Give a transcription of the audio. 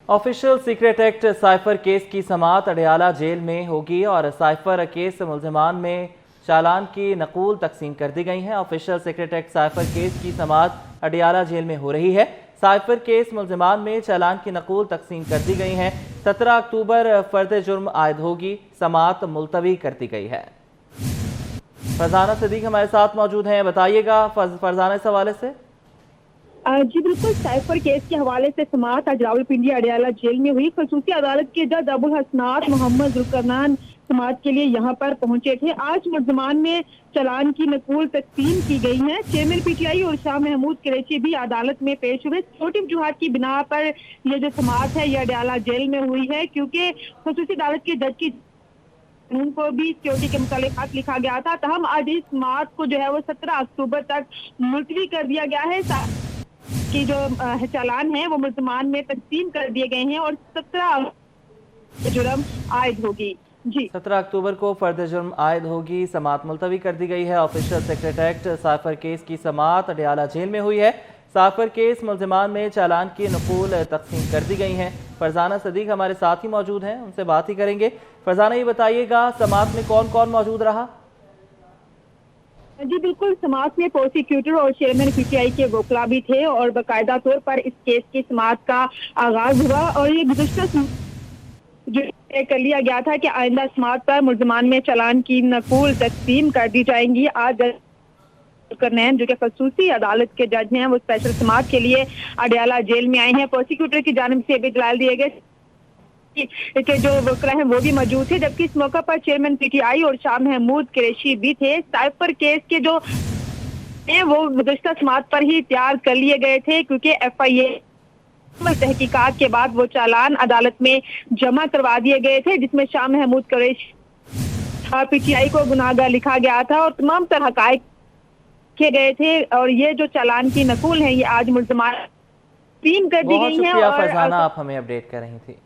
Official secret act cipher case की समाअत Adiala jail में होगी और साइफर केस मुल्जिमान में चालान की नकूल तकसीम कर दी गई हैं। Official secret act cipher case की समाअत अडयाला जेल में हो रही है। साइफर केस मुल्जिमान में चालान की नकूल तकसीम कर दी गई हैं। 17 अक्टूबर फर्द जुर्म आयद होगी। समाअत मुलतवी कर दी गई है। फरजाना सिद्दीक हमारे साथ मौजूद हैं, बताइएगा फरजाना इस हवाले से। जी बिल्कुल, साइफर केस के हवाले से समाअत आज रावलपिंडी अडयाला जेल में हुई। खसूसी अदालत के जज अबुल हसनात मोहम्मद जुल्करनान समाअत के लिए यहाँ पर पहुंचे थे। आज मुल्जिमान में चालान की नकूल तकसीम की गई है। चेयरमैन पीटीआई और शाह महमूद कुरैशी भी अदालत में पेश हुए। छोटी वजूहात की बिना पर यह जो समाअत है यह अडयाला जेल में हुई है, क्योंकि खसूसी अदालत के जज की उनको भी सिक्योरिटी के मुतालिक खत लिखा गया था। तहम आज इस समाअत को जो है वो 17 अक्टूबर तक मुलतवी कर दिया गया है। की जो चालान है वो मुल्जिमान में तकसीम कर दिए गए हैं और 17 जुर्म आयद होगी। जी 17 अक्टूबर को फर्द जुर्म आयद होगी। समाअत मुलतवी कर दी गई है। Official secret act cipher case की समाअत अडयाला जेल में हुई है। साइफर केस मुल्जिमान में चालान की नकूल तकसीम कर दी गई हैं। फरजाना सिद्दीक हमारे साथ ही मौजूद हैं, उनसे बात ही करेंगे। फरजाना, ये बताइएगा समाअत में कौन कौन मौजूद रहा? जी बिल्कुल, समाअत में प्रोसिक्यूटर और चेयरमैन पीटीआई के वकला भी थे और बाकायदा तौर पर इस केस की समाअत का आगाज हुआ और ये गुज़श्ता जो तय कर लिया गया था कि आइंदा समाअत पर मुल्जिमान में चालान की नकूल तकसीम कर दी जाएंगी। आज जुल्करनैन जो कि खसूसी अदालत के जज हैं वो स्पेशल समाअत के लिए अडयाला जेल में आए हैं। प्रोसिक्यूटर की जानिब से भी दलाल दिए गए के जो वकला हैं वो भी मौजूद थे, जबकि इस मौका पर चेयरमैन पीटीआई और शाह महमूद कुरैशी भी थे। साइफर केस के जो हैं वो गुज़श्ता समाअत पर ही तैयार कर लिए गए थे, क्योंकि FIA तहकीकात के बाद वो चालान अदालत में जमा करवा दिए गए थे, जिसमें शाह महमूद कुरैशी और पीटीआई को गुनाहगार लिखा गया था और तमाम तरह हक़ाइक़ किए गए थे। और ये जो चालान की नकूल है ये आज मुल्ज़मान तकसीम कर दी गई है। बहुत शुक्रिया फरजाना, आप हमें अपडेट कर रही थी।